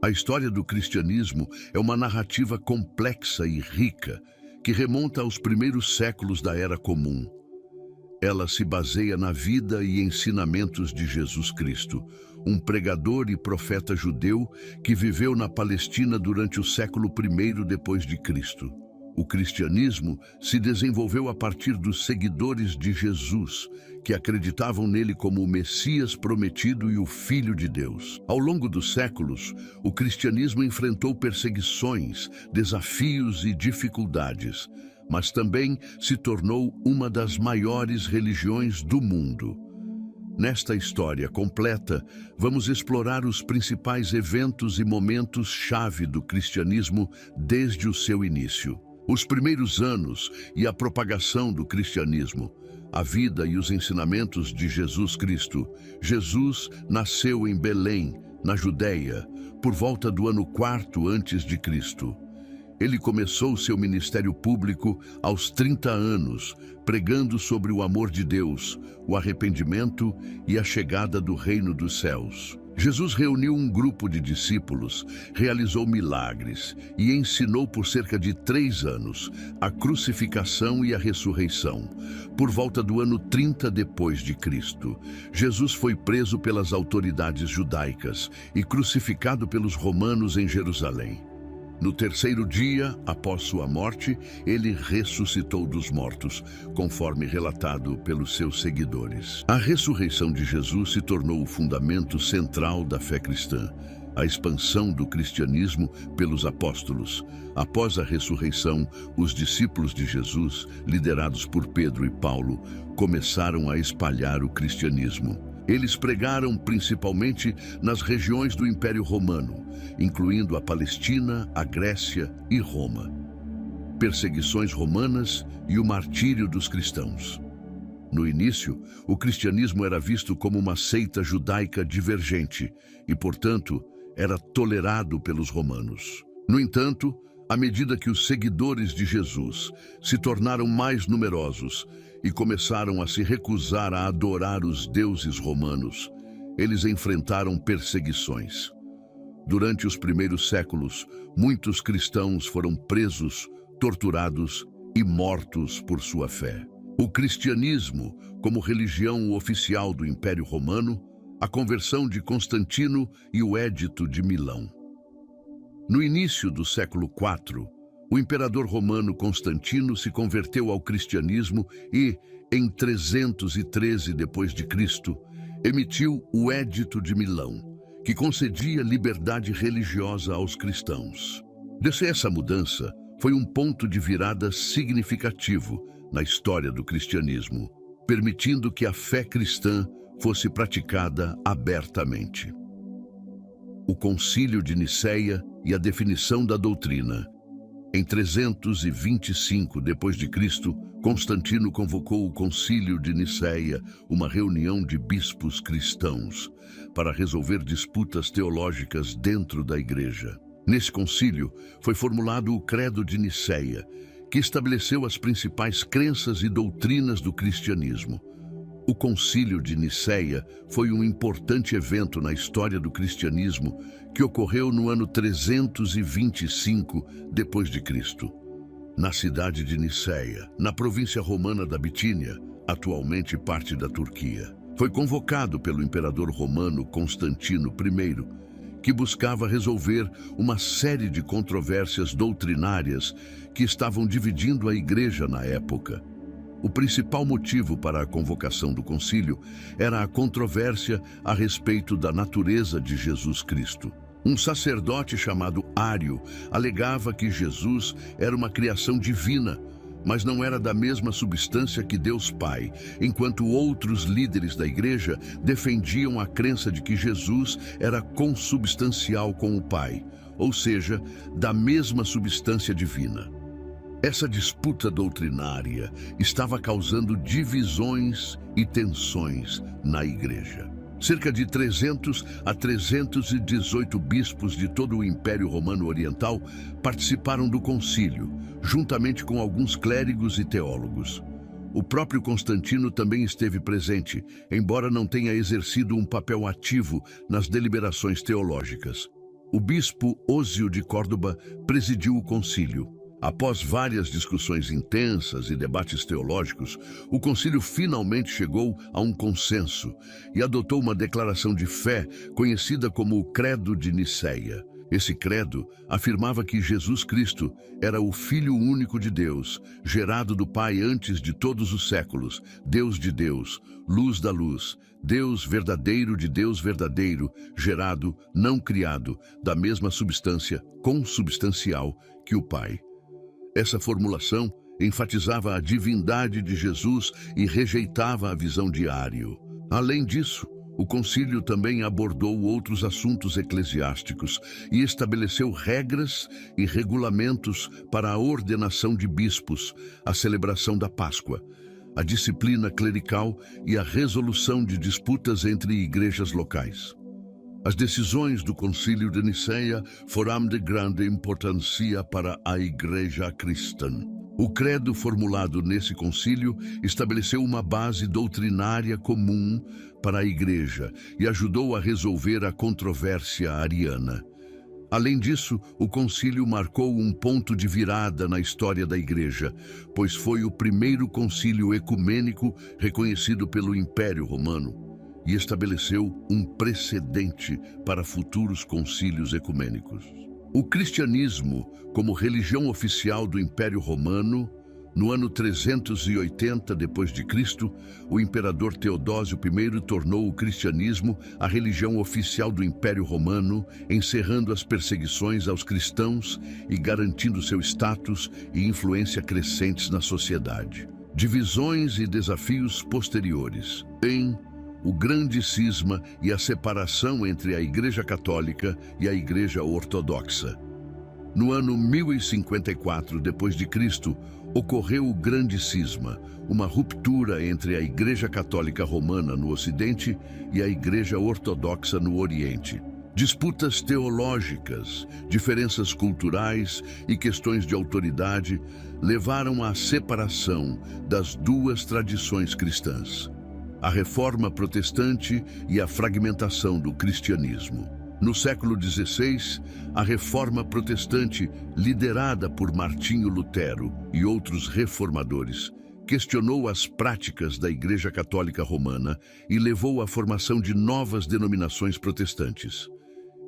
A história do cristianismo é uma narrativa complexa e rica que remonta aos primeiros séculos da Era Comum. Ela se baseia na vida e ensinamentos de Jesus Cristo, um pregador e profeta judeu que viveu na Palestina durante o século I depois de Cristo. O cristianismo se desenvolveu a partir dos seguidores de Jesus, que acreditavam nele como o Messias prometido e o Filho de Deus. Ao longo dos séculos, o cristianismo enfrentou perseguições, desafios e dificuldades, mas também se tornou uma das maiores religiões do mundo. Nesta história completa, vamos explorar os principais eventos e momentos-chave do cristianismo desde o seu início. Os primeiros anos e a propagação do cristianismo, a vida e os ensinamentos de Jesus Cristo. Jesus nasceu em Belém, na Judéia, por volta do ano 4 a.C. Ele começou seu ministério público aos 30 anos, pregando sobre o amor de Deus, o arrependimento e a chegada do reino dos céus. Jesus reuniu um grupo de discípulos, realizou milagres e ensinou por cerca de 3 anos a crucificação e a ressurreição. Por volta do ano 30 depois de Cristo, Jesus foi preso pelas autoridades judaicas e crucificado pelos romanos em Jerusalém. No terceiro dia, após sua morte, ele ressuscitou dos mortos, conforme relatado pelos seus seguidores. A ressurreição de Jesus se tornou o fundamento central da fé cristã, a expansão do cristianismo pelos apóstolos. Após a ressurreição, os discípulos de Jesus, liderados por Pedro e Paulo, começaram a espalhar o cristianismo. Eles pregaram principalmente nas regiões do Império Romano, incluindo a Palestina, a Grécia e Roma. Perseguições romanas e o martírio dos cristãos. No início, o cristianismo era visto como uma seita judaica divergente e, portanto, era tolerado pelos romanos. No entanto, à medida que os seguidores de Jesus se tornaram mais numerosos e começaram a se recusar a adorar os deuses romanos, eles enfrentaram perseguições. Durante os primeiros séculos, muitos cristãos foram presos, torturados e mortos por sua fé. O cristianismo, como religião oficial do Império Romano, a conversão de Constantino e o Édito de Milão. No início do século IV, o imperador romano Constantino se converteu ao cristianismo e, em 313 d.C., emitiu o Édito de Milão, que concedia liberdade religiosa aos cristãos. Essa mudança foi um ponto de virada significativo na história do cristianismo, permitindo que a fé cristã fosse praticada abertamente. O Concílio de Nicéia e a definição da doutrina. Em 325 d.C., Constantino convocou o Concílio de Nicéia, uma reunião de bispos cristãos, para resolver disputas teológicas dentro da Igreja. Nesse concílio, foi formulado o Credo de Nicéia, que estabeleceu as principais crenças e doutrinas do cristianismo. O Concílio de Nicéia foi um importante evento na história do cristianismo que ocorreu no ano 325 d.C., na cidade de Nicéia, na província romana da Bitínia, atualmente parte da Turquia. Foi convocado pelo imperador romano Constantino I, que buscava resolver uma série de controvérsias doutrinárias que estavam dividindo a Igreja na época. O principal motivo para a convocação do concílio era a controvérsia a respeito da natureza de Jesus Cristo. Um sacerdote chamado Ário alegava que Jesus era uma criação divina, mas não era da mesma substância que Deus Pai, enquanto outros líderes da Igreja defendiam a crença de que Jesus era consubstancial com o Pai, ou seja, da mesma substância divina. Essa disputa doutrinária estava causando divisões e tensões na Igreja. Cerca de 300 a 318 bispos de todo o Império Romano Oriental participaram do concílio, juntamente com alguns clérigos e teólogos. O próprio Constantino também esteve presente, embora não tenha exercido um papel ativo nas deliberações teológicas. O bispo Ósio de Córdoba presidiu o concílio. Após várias discussões intensas e debates teológicos, o concílio finalmente chegou a um consenso e adotou uma declaração de fé conhecida como o Credo de Nicéia. Esse credo afirmava que Jesus Cristo era o Filho único de Deus, gerado do Pai antes de todos os séculos, Deus de Deus, luz da luz, Deus verdadeiro de Deus verdadeiro, gerado, não criado, da mesma substância, consubstancial, que o Pai. Essa formulação enfatizava a divindade de Jesus e rejeitava a visão de Ário. Além disso, o concílio também abordou outros assuntos eclesiásticos e estabeleceu regras e regulamentos para a ordenação de bispos, a celebração da Páscoa, a disciplina clerical e a resolução de disputas entre igrejas locais. As decisões do Concílio de Nicéia foram de grande importância para a Igreja cristã. O credo formulado nesse concílio estabeleceu uma base doutrinária comum para a Igreja e ajudou a resolver a controvérsia ariana. Além disso, o concílio marcou um ponto de virada na história da Igreja, pois foi o primeiro concílio ecumênico reconhecido pelo Império Romano e estabeleceu um precedente para futuros concílios ecumênicos. O cristianismo, como religião oficial do Império Romano, no ano 380 d.C., o imperador Teodósio I tornou o cristianismo a religião oficial do Império Romano, encerrando as perseguições aos cristãos e garantindo seu status e influência crescentes na sociedade. Divisões e desafios posteriores. O grande cisma e a separação entre a Igreja Católica e a Igreja Ortodoxa. No ano 1054 d.C., ocorreu o grande cisma, uma ruptura entre a Igreja Católica Romana no Ocidente e a Igreja Ortodoxa no Oriente. Disputas teológicas, diferenças culturais e questões de autoridade levaram à separação das duas tradições cristãs. A Reforma Protestante e a fragmentação do cristianismo. No século XVI, a Reforma Protestante, liderada por Martinho Lutero e outros reformadores, questionou as práticas da Igreja Católica Romana e levou à formação de novas denominações protestantes.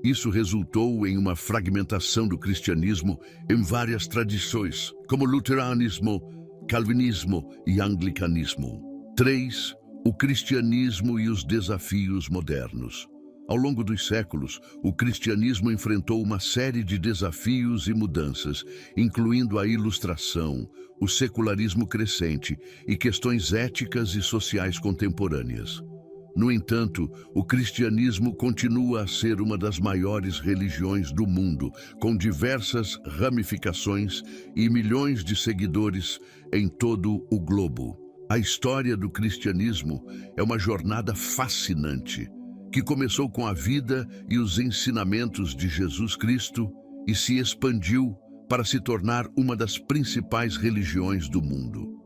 Isso resultou em uma fragmentação do cristianismo em várias tradições, como luteranismo, calvinismo e anglicanismo. 3. O cristianismo e os desafios modernos. Ao longo dos séculos, o cristianismo enfrentou uma série de desafios e mudanças, incluindo a ilustração, o secularismo crescente e questões éticas e sociais contemporâneas. No entanto, o cristianismo continua a ser uma das maiores religiões do mundo, com diversas ramificações e milhões de seguidores em todo o globo. A história do cristianismo é uma jornada fascinante, que começou com a vida e os ensinamentos de Jesus Cristo e se expandiu para se tornar uma das principais religiões do mundo.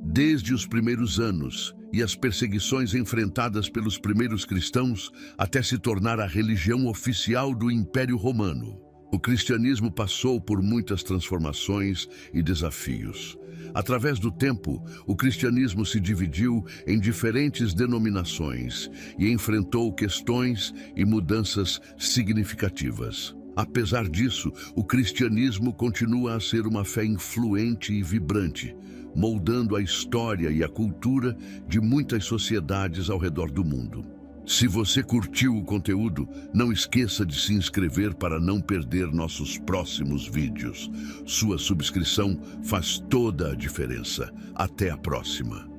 Desde os primeiros anos e as perseguições enfrentadas pelos primeiros cristãos até se tornar a religião oficial do Império Romano, o cristianismo passou por muitas transformações e desafios. Através do tempo, o cristianismo se dividiu em diferentes denominações e enfrentou questões e mudanças significativas. Apesar disso, o cristianismo continua a ser uma fé influente e vibrante, moldando a história e a cultura de muitas sociedades ao redor do mundo. Se você curtiu o conteúdo, não esqueça de se inscrever para não perder nossos próximos vídeos. Sua subscrição faz toda a diferença. Até a próxima!